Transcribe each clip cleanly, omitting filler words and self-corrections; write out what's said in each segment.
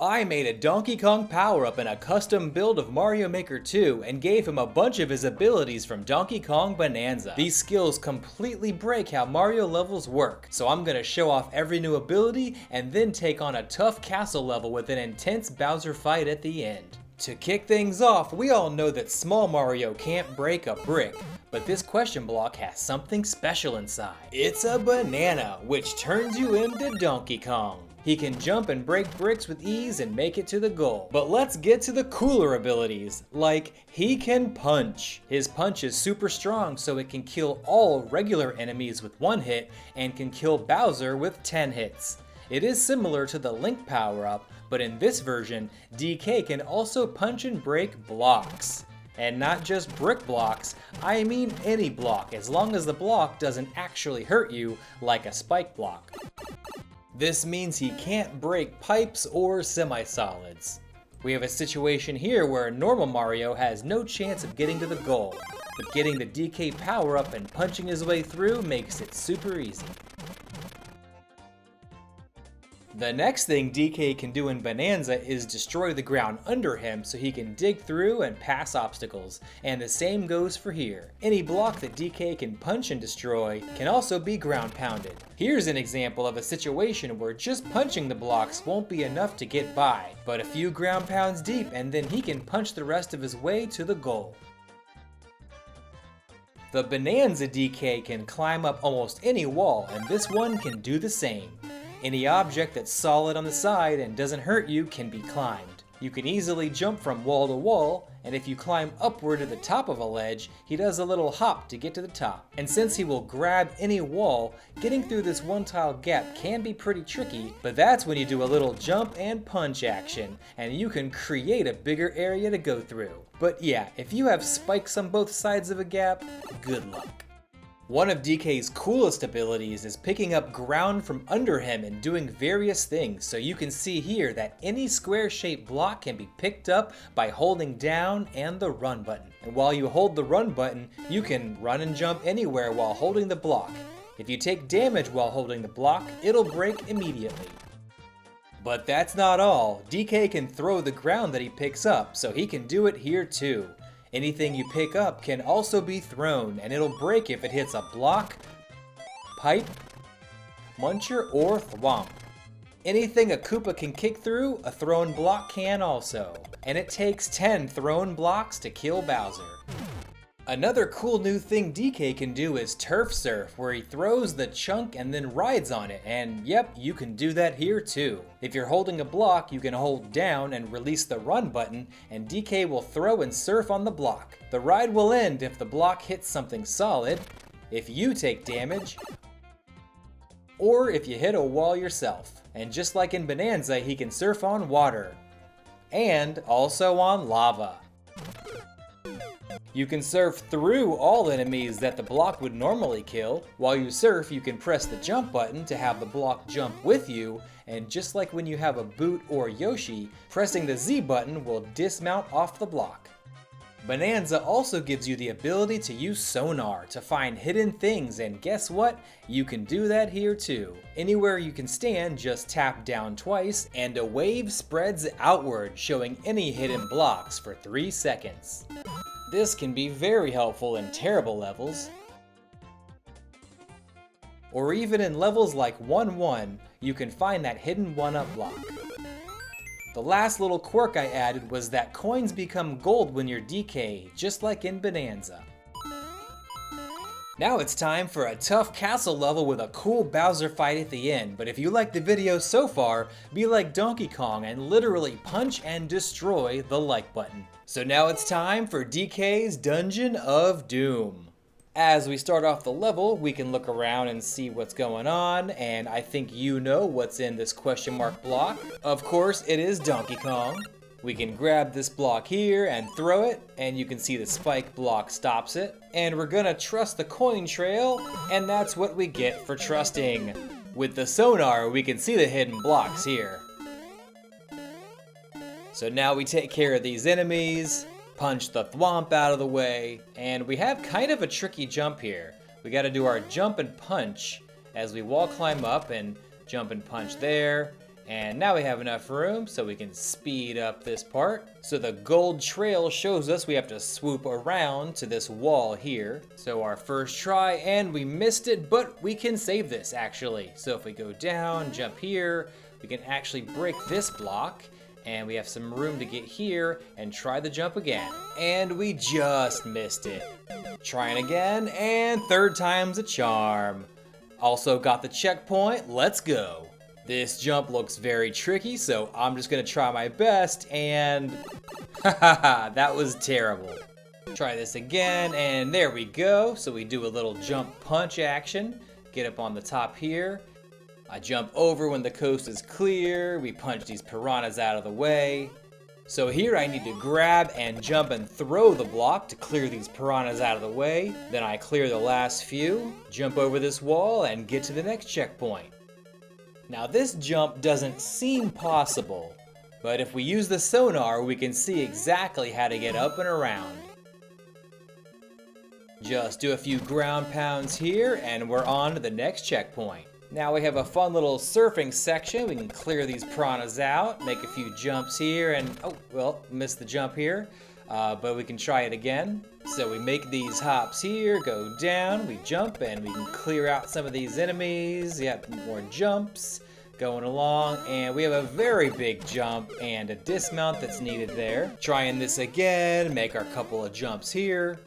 I made a Donkey Kong power-up in a custom build of Mario Maker 2 and gave him a bunch of his abilities from Donkey Kong Bonanza. These skills completely break how Mario levels work, so I'm gonna show off every new ability and then take on a tough castle level with an intense Bowser fight at the end. To kick things off, we all know that small Mario can't break a brick, but this question block has something special inside. It's a banana, which turns you into Donkey Kong. He can jump and break bricks with ease and make it to the goal. But let's get to the cooler abilities, like he can punch. His punch is super strong, so it can kill all regular enemies with 1 hit and can kill Bowser with 10 hits. It is similar to the Link power-up, but in this version, DK can also punch and break blocks. And not just brick blocks, I mean any block, as long as the block doesn't actually hurt you like a spike block. This means he can't break pipes or semi-solids. We have a situation here where normal Mario has no chance of getting to the goal, but getting the DK power-up and punching his way through makes it super easy. The next thing DK can do in Bonanza is destroy the ground under him so he can dig through and pass obstacles, and the same goes for here. Any block that DK can punch and destroy can also be ground pounded. Here's an example of a situation where just punching the blocks won't be enough to get by, but a few ground pounds deep and then he can punch the rest of his way to the goal. The Bonanza DK can climb up almost any wall, and this one can do the same. Any object that's solid on the side and doesn't hurt you can be climbed. You can easily jump from wall to wall, and if you climb upward to the top of a ledge, he does a little hop to get to the top. And since he will grab any wall, getting through this one tile gap can be pretty tricky, but that's when you do a little jump and punch action, and you can create a bigger area to go through. But yeah, if you have spikes on both sides of a gap, good luck. One of DK's coolest abilities is picking up ground from under him and doing various things, so you can see here that any square-shaped block can be picked up by holding down and the run button. And while you hold the run button, you can run and jump anywhere while holding the block. If you take damage while holding the block, it'll break immediately. But that's not all. DK can throw the ground that he picks up, so he can do it here too. Anything you pick up can also be thrown, and it'll break if it hits a block, pipe, muncher, or thwomp. Anything a Koopa can kick through, a thrown block can also. And it takes 10 thrown blocks to kill Bowser. Another cool new thing DK can do is Turf Surf, where he throws the chunk and then rides on it, and yep, you can do that here too. If you're holding a block, you can hold down and release the run button, and DK will throw and surf on the block. The ride will end if the block hits something solid, if you take damage, or if you hit a wall yourself. And just like in Bonanza, he can surf on water, and also on lava. You can surf through all enemies that the block would normally kill. While you surf, you can press the jump button to have the block jump with you, and just like when you have a Boot or Yoshi, pressing the Z button will dismount off the block. Bonanza also gives you the ability to use sonar to find hidden things, and guess what? You can do that here too. Anywhere you can stand, just tap down twice, and a wave spreads outward, showing any hidden blocks for 3 seconds. This can be very helpful in terrible levels, or even in levels like 1-1, you can find that hidden 1-up block. The last little quirk I added was that coins become gold when you're DK, just like in Bonanza. Now it's time for a tough castle level with a cool Bowser fight at the end, but if you like the video so far, be like Donkey Kong and literally punch and destroy the like button. So now it's time for DK's Dungeon of Doom. As we start off the level, we can look around and see what's going on, and I think you know what's in this question mark block. Of course, it is Donkey Kong. We can grab this block here and throw it, and you can see the spike block stops it. And we're gonna trust the coin trail, and that's what we get for trusting. With the sonar, we can see the hidden blocks here. So now we take care of these enemies, punch the thwomp out of the way, and we have kind of a tricky jump here. We gotta do our jump and punch as we wall climb up and jump and punch there, And now we have enough room so we can speed up this part. So the gold trail shows us we have to swoop around to this wall here. So our first try, and we missed it, but we can save this actually. So if we go down, jump here, we can actually break this block. And we have some room to get here and try the jump again. And we just missed it. Trying again, and third time's a charm. Also got the checkpoint, let's go. This jump looks very tricky, so I'm just gonna try my best, and haha, that was terrible. Try this again, and there we go. So we do a little jump punch action. Get up on the top here. I jump over when the coast is clear. We punch these piranhas out of the way. So here I need to grab and jump and throw the block to clear these piranhas out of the way. Then I clear the last few, jump over this wall, and get to the next checkpoint. Now this jump doesn't seem possible, but if we use the sonar, we can see exactly how to get up and around. Just do a few ground pounds here, and we're on to the next checkpoint. Now we have a fun little surfing section. We can clear these piranhas out, make a few jumps here, and oh, well, missed the jump here, but we can try it again. So we make these hops here, go down, we jump, and we can clear out some of these enemies. Yeah, more jumps, going along, and we have a very big jump and a dismount that's needed there. Trying this again, make our couple of jumps here.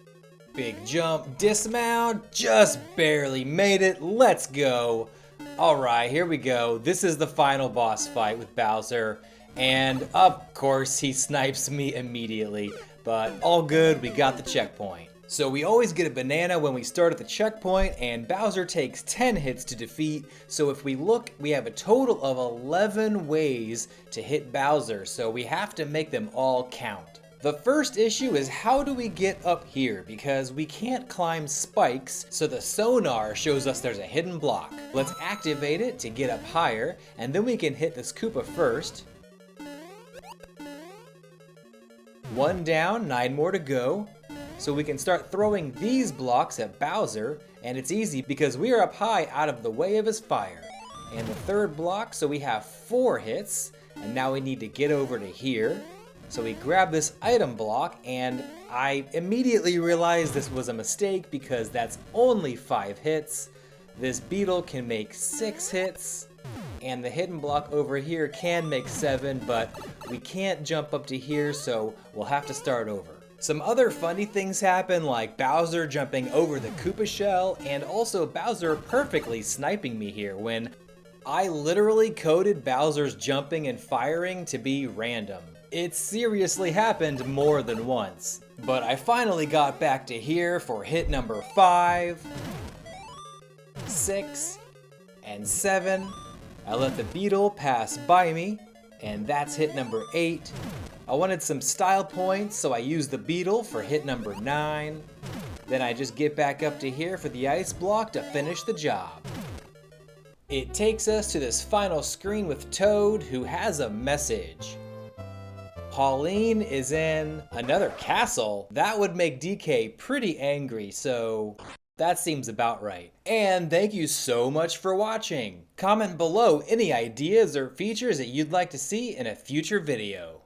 Big jump, dismount, just barely made it, let's go. Alright, here we go. This is the final boss fight with Bowser, and of course he snipes me immediately. But all good, we got the checkpoint. So we always get a banana when we start at the checkpoint, and Bowser takes 10 hits to defeat. So if we look, we have a total of 11 ways to hit Bowser, so we have to make them all count. The first issue is how do we get up here, because we can't climb spikes, so the sonar shows us there's a hidden block. Let's activate it to get up higher, and then we can hit this Koopa first. 1 down, 9 more to go. So we can start throwing these blocks at Bowser, and it's easy because we are up high out of the way of his fire. And the third block, so we have 4 hits, and now we need to get over to here. So we grab this item block, and I immediately realized this was a mistake because that's only 5 hits. This beetle can make 6 hits. And the hidden block over here can make 7, but we can't jump up to here, so we'll have to start over. Some other funny things happen, like Bowser jumping over the Koopa shell, and also Bowser perfectly sniping me here when I literally coded Bowser's jumping and firing to be random. It seriously happened more than once. But I finally got back to here for hit number 5, 6, and 7. I let the beetle pass by me, and that's hit number 8. I wanted some style points, so I used the beetle for hit number 9. Then I just get back up to here for the ice block to finish the job. It takes us to this final screen with Toad, who has a message. Pauline is in another castle. That would make DK pretty angry, so that seems about right. And thank you so much for watching. Comment below any ideas or features that you'd like to see in a future video.